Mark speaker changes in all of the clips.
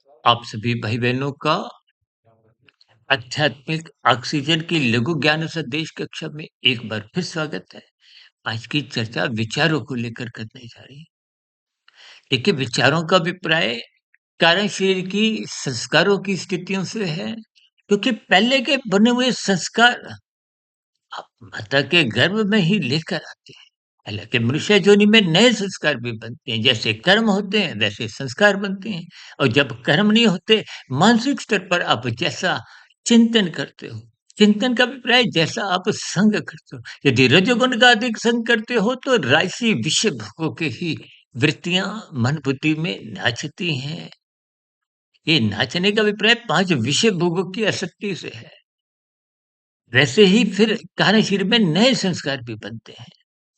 Speaker 1: आप सभी भाई-बहनों का आध्यात्मिक ऑक्सीजन की लघु ज्ञान संदेश कक्षा में एक बार फिर स्वागत है। आज की चर्चा विचारों को लेकर करने जा रही है। देखिए, विचारों का अभिप्राय कारण शरीर की संस्कारों की स्थितियों से है, क्योंकि पहले के बने हुए संस्कार आप माता के गर्भ में ही लेकर आते हैं। हालाँकि मनुष्य योनि में नए संस्कार भी बनते हैं, जैसे कर्म होते हैं वैसे संस्कार बनते हैं। और जब कर्म नहीं होते, मानसिक स्तर पर आप जैसा चिंतन करते हो, चिंतन का अभिप्राय जैसा आप संग करते हो। यदि रजोगुण का अधिक संग करते हो तो राशि विषय भोगों की ही वृत्तियाँ मन बुद्धि में नाचती हैं। ये नाचने का अभिप्राय 5 विषय भोगों की आसक्ति से है। वैसे ही फिर कार्य शरीर में नए संस्कार भी बनते हैं।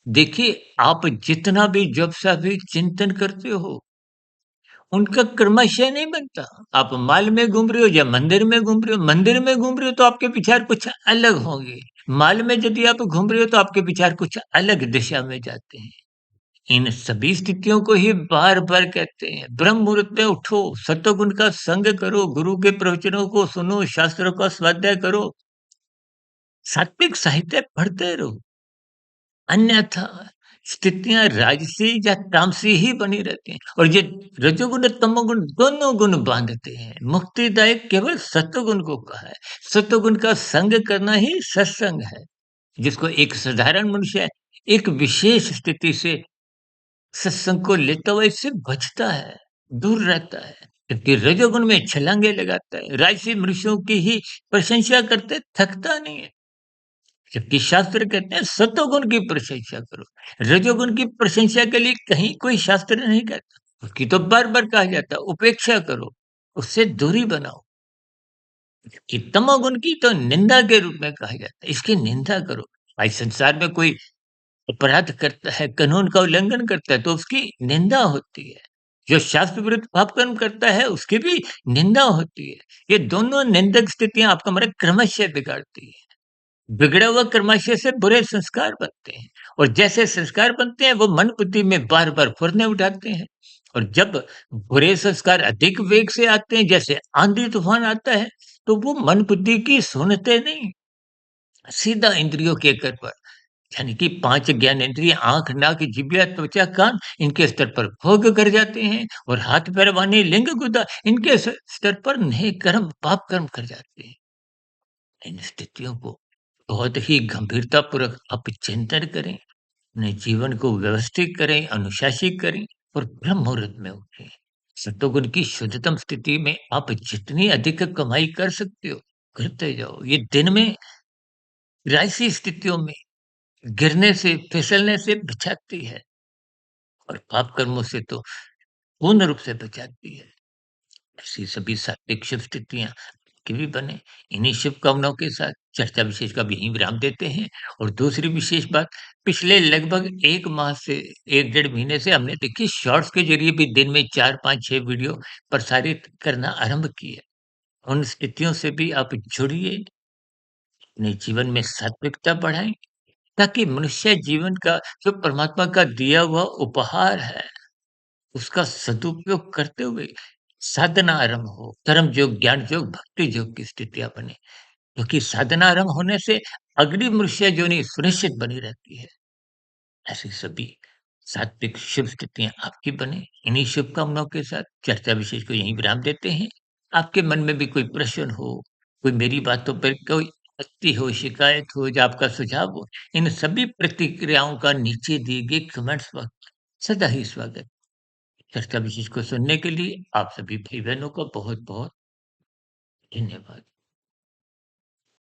Speaker 1: देखिए, आप जितना भी जब सा भी चिंतन करते हो, उनका क्रमशः नहीं बनता। आप मॉल में घूम रहे हो या मंदिर में घूम रहे हो, मंदिर में घूम रहे हो तो आपके विचार कुछ अलग होंगे। मॉल में यदि आप घूम रहे हो तो आपके विचार कुछ अलग दिशा में जाते हैं। इन सभी स्थितियों को ही बार-बार कहते हैं, ब्रह्म मुहूर्त में उठो, सतोगुण का संग करो, गुरु के प्रवचनों को सुनो, शास्त्रों का स्वाध्याय करो, सात्विक साहित्य पढ़ते रहो। अन्यथा स्थितियाँ राजसी या तामसी ही बनी रहती हैं और ये रजोगुण तमोगुण दोनों गुण बांधते हैं। मुक्तिदायक केवल सत्वगुण को कहा है। सत्वगुण का संग करना ही सत्संग है, जिसको एक साधारण मनुष्य एक विशेष स्थिति से सत्संग को लेता हुआ इससे बचता है, दूर रहता है। जबकि रजोगुण में छलांगे लगाता है, राजसी मनुष्यों की ही प्रशंसा करते थकता नहीं है। जबकि शास्त्र कहते हैं सतोगुण की प्रशंसा करो। रजोगुण की प्रशंसा के लिए कहीं कोई शास्त्र नहीं कहता। उसकी तो बार-बार कहा जाता है उपेक्षा करो, उससे दूरी बनाओ। कि तमोगुण की तो निंदा के रूप में कहा जाता है, इसकी निंदा करो। भाई संसार में कोई अपराध करता है, कानून का उल्लंघन करता है तो उसकी निंदा होती है। जो शास्त्र विरुद्ध पाप कर्म करता है उसकी भी निंदा होती है। ये दोनों निंदक स्थितियाँ आपका हमारा क्रमशः बिगाड़ती है। बिगड़ा हुआ कर्माशय से बुरे संस्कार बनते हैं और जैसे संस्कार बनते हैं वो मन बुद्धि में बार-बार फुरने उठाते हैं और जब बुरे संस्कार अधिक वेग से आते हैं जैसे आंधी तूफान आता है तो वो मन बुद्धि की सुनते नहीं, सीधा इंद्रियों के कर पर यानी कि 5 ज्ञानेंद्रिय आँख, नाक, जिह्वा, त्वचा, कान इनके स्तर पर भोग कर जाते हैं और हाथ पैर वाणी लिंग गुदा इनके स्तर पर नए कर्म पाप कर्म कर जाते हैं। इन स्थितियों को बहुत ही गंभीरतापूर्वक आप चिंतन करें, अपने जीवन को व्यवस्थित करें, अनुशासित करें और ब्रह्म मुहूर्त में उठें। सतोगुण की शुद्धतम स्थिति में आप जितनी अधिक कमाई कर सकते हो, करते जाओ। ये दिन में राशि स्थितियों में गिरने से, फिसलने से बचाती है और पाप कर्मों से तो पूर्ण रूप से बचाती है। ऐसी सभी सात्विक शुभ स्थितियाँ की भी बने। इन्हीं शुभकामनाओं के साथ चर्चा विशेष का अब यहीं विराम देते हैं और दूसरी विशेष बात पिछले लगभग 1 माह से 1 डेढ़ महीने से हमने देखिए शॉर्ट्स के ज़रिए भी दिन में 4, 5, 6 वीडियो प्रसारित करना आरंभ किए। उन स्थितियों से भी आप जुड़िए, अपने जीवन में सात्विकता बढ़ाएँ ताकि मनुष्य जीवन का जो परमात्मा का दिया हुआ उपहार है उसका सदुपयोग करते हुए साधना आरंभ हो, कर्म योग, ज्ञान योग, भक्ति योग की स्थितियाँ बने। क्योंकि साधना आरंभ होने से अगली मनुष्य योनि सुनिश्चित बनी रहती है। ऐसी सभी सात्विक शुभ स्थितियाँ आपकी बने। इन्हीं शुभकामनाओं के साथ चर्चा विशेष को यहीं विराम देते हैं। आपके मन में भी कोई प्रश्न हो, कोई मेरी बातों पर कोई आपत्ति हो, शिकायत हो या आपका सुझाव हो, इन सभी प्रतिक्रियाओं का नीचे दिए गए कमेंट्स बॉक्स सदा ही स्वागत। चर्चा विशेष को सुनने के लिए आप सभी भाई-बहनों का बहुत-बहुत धन्यवाद।